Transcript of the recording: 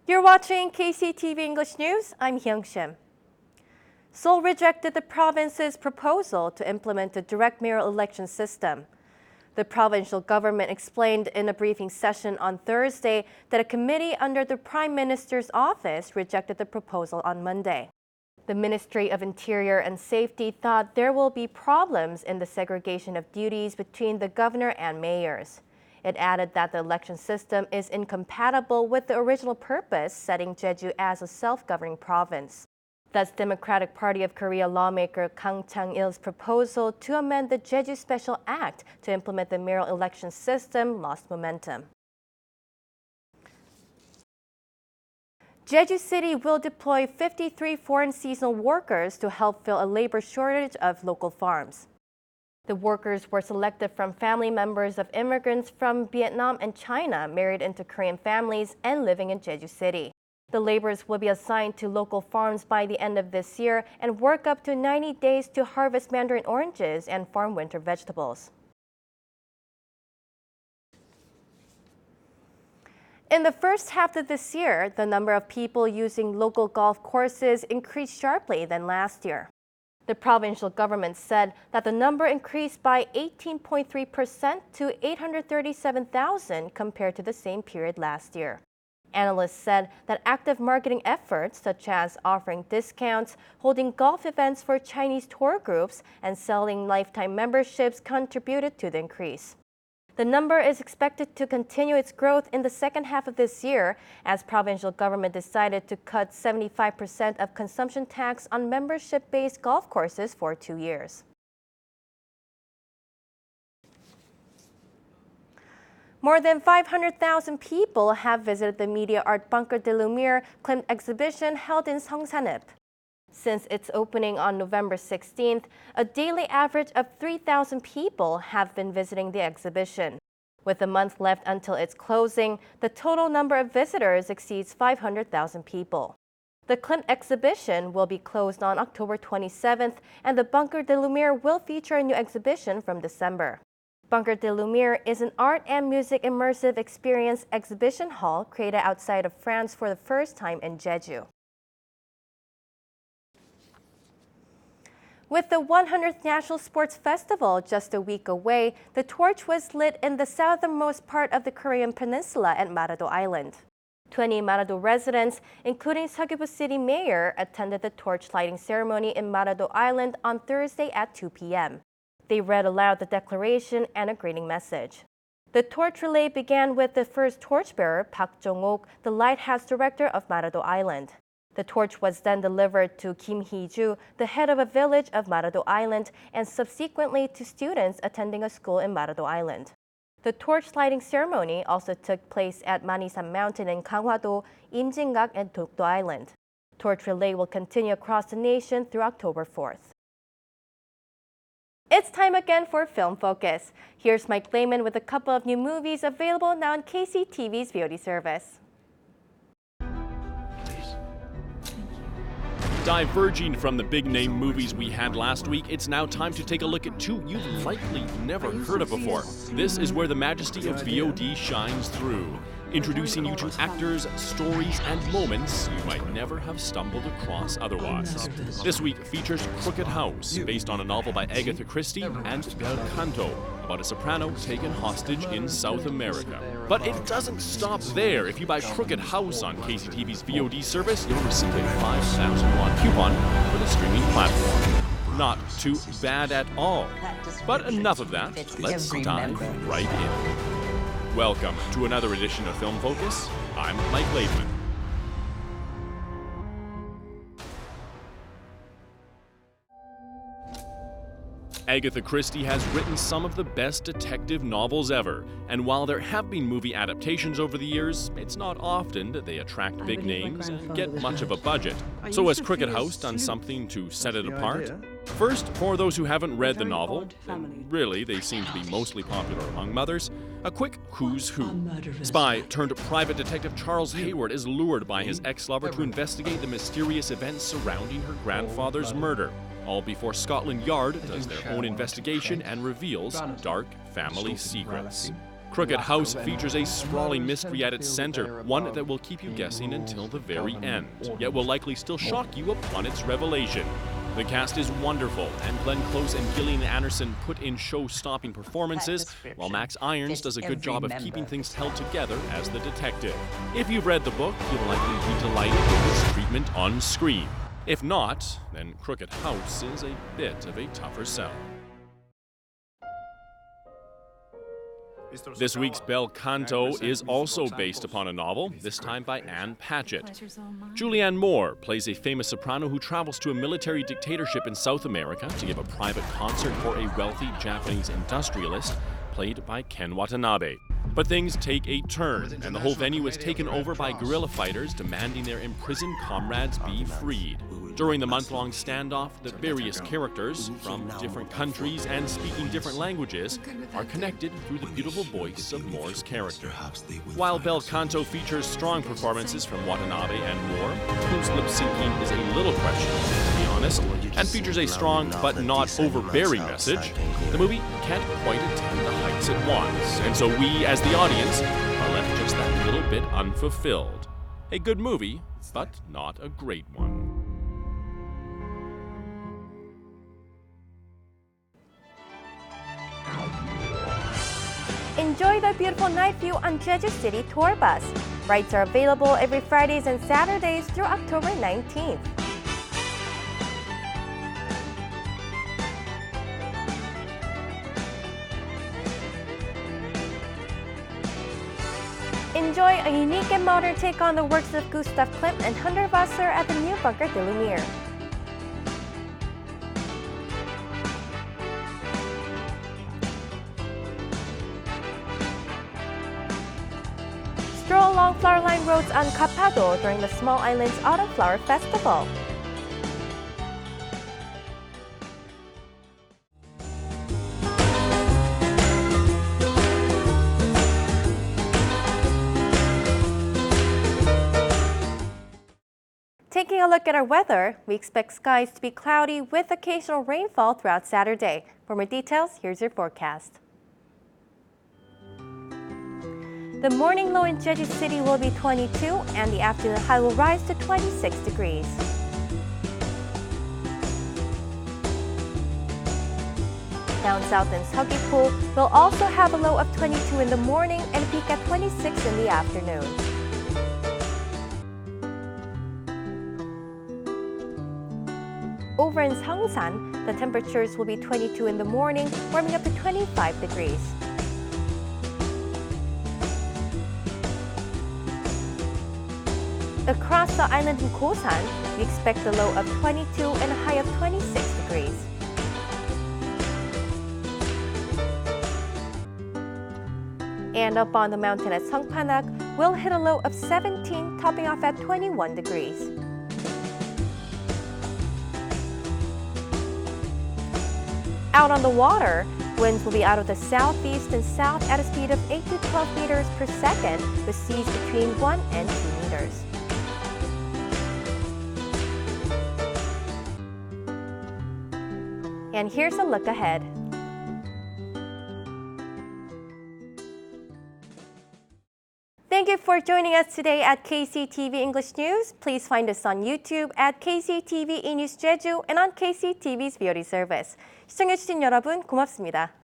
You're watching KCTV English News. I'm Hyung Shim. Seoul rejected the province's proposal to implement a direct mayoral election system. The provincial government explained in a briefing session on Thursday that a committee under the Prime Minister's office rejected the proposal on Monday. The Ministry of Interior and Safety thought there will be problems in the segregation of duties between the governor and mayors. It added that the election system is incompatible with the original purpose, setting Jeju as a self-governing province. Thus, Democratic Party of Korea lawmaker Kang Chang-il's proposal to amend the Jeju Special Act to implement the mayoral election system lost momentum. Jeju City will deploy 53 foreign seasonal workers to help fill a labor shortage of local farms. The workers were selected from family members of immigrants from Vietnam and China married into Korean families and living in Jeju City. The laborers will be assigned to local farms by the end of this year and work up to 90 days to harvest mandarin oranges and farm winter vegetables. In the first half of this year, the number of people using local golf courses increased sharply than last year. The provincial government said that the number increased by 18.3% to 837,000 compared to the same period last year. Analysts said that active marketing efforts such as offering discounts, holding golf events for Chinese tour groups, and selling lifetime memberships contributed to the increase. The number is expected to continue its growth in the second half of this year as provincial government decided to cut 75% of consumption tax on membership-based golf courses for 2 years. More than 500,000 people have visited the media art Bunker de Lumiere Klimt exhibition held in Seongsanip. Since its opening on November 16th, a daily average of 3,000 people have been visiting the exhibition. With a month left until its closing, the total number of visitors exceeds 500,000 people. The Klimt exhibition will be closed on October 27th, and the Bunker de Lumiere will feature a new exhibition from December. Bunker de Lumiere is an art and music immersive experience exhibition hall created outside of France for the first time in Jeju. With the 100th National Sports Festival just a week away, the torch was lit in the southernmost part of the Korean peninsula at Manado Island. 20 Manado residents, including Seogwipo City Mayor, attended the torch lighting ceremony in Manado Island on Thursday at 2 p.m. They read aloud the declaration and a greeting message. The torch relay began with the first torchbearer, Park Jong-ok, the lighthouse director of Manado Island. The torch was then delivered to Kim Hee-ju, the head of a village of Manado Island, and subsequently to students attending a school in Manado Island. The torch lighting ceremony also took place at Manisan Mountain in Ganghwa-do, Imjin-gak, and Dokdo Island. Torch relay will continue across the nation through October 4th. It's time again for Film Focus. Here's Mike Lehman with a couple of new movies available now on KCTV's VOD service. Diverging from the big-name movies we had last week, it's now time to take a look at two you've likely never heard of before. This is where the majesty of VOD shines through, introducing you to actors, stories, and moments you might never have stumbled across otherwise. This week features Crooked House, based on a novel by Agatha Christie, and Bel Canto, about a soprano taken hostage in South America. But it doesn't stop there. If you buy Crooked House on KCTV's VOD service, you'll receive a 5,000 won coupon for the streaming platform. Not too bad at all. But enough of that. Let's dive right in. Welcome to another edition of Film Focus. I'm Mike Laidman. Agatha Christie has written some of the best detective novels ever, and while there have been movie adaptations over the years, it's not often that they attract big names and get much of a budget. So has Crooked House done something to set it apart? First, for those who haven't read the novel, and really they seem to be mostly popular among mothers, a quick who's who. Spy turned private detective Charles Hayward is lured by his ex-lover to investigate the mysterious events surrounding her grandfather's murder, all before Scotland Yard does their own investigation and reveals dark family secrets. Crooked House features a sprawling mystery at its center, one that will keep you guessing until the very end, yet will likely still shock you upon its revelation. The cast is wonderful, and Glenn Close and Gillian Anderson put in show-stopping performances, while Max Irons does a good job of keeping things held together as the detective. If you've read the book, you'll likely be delighted with this treatment on screen. If not, then Crooked House is a bit of a tougher sell. This week's Bel Canto is also based upon a novel, this time by Anne Patchett. Julianne Moore plays a famous soprano who travels to a military dictatorship in South America to give a private concert for a wealthy Japanese industrialist, played by Ken Watanabe. But things take a turn, and the whole venue is taken over by guerrilla fighters demanding their imprisoned comrades be freed. During the month-long standoff, the various characters, from different countries and speaking different languages, are connected through the beautiful voice of Moore's character. While Bel Canto features strong performances from Watanabe and Moore, whose lip-syncing is a little questionable, to be honest, and features a strong but not overbearing message, the movie can't quite attain the heights it wants, and so we, as the audience, are left just that little bit unfulfilled. A good movie, but not a great one. Enjoy the beautiful night view on Jeju City Tour Bus. Rides are available every Fridays and Saturdays through October 19th. Enjoy a unique and modern take on the works of Gustav Klimt and Hundertwasser at the new Bunker de Lumiere. Stroll along flower-lined roads on Kapado during the Small Islands Autumn Flower Festival. Taking a look at our weather, we expect skies to be cloudy with occasional rainfall throughout Saturday. For more details, here's your forecast. The morning low in Jeju City will be 22, and the afternoon high will rise to 26 degrees. Down south in Seogwipo, we'll also have a low of 22 in the morning and a peak at 26 in the afternoon. Over in Seongsan, the temperatures will be 22 in the morning, warming up to 25 degrees. Across the island in Kosan, we expect a low of 22 and a high of 26 degrees. And up on the mountain at Songpanak, we'll hit a low of 17, topping off at 21 degrees. Out on the water, winds will be out of the southeast and south at a speed of 8 to 12 meters per second, with seas between 1 and 2 meters. And here's a look ahead. Thank you for joining us today at KCTV English News. Please find us on YouTube at KCTV E-News Jeju and on KCTV's VOD service. 시청해주신 여러분 고맙습니다.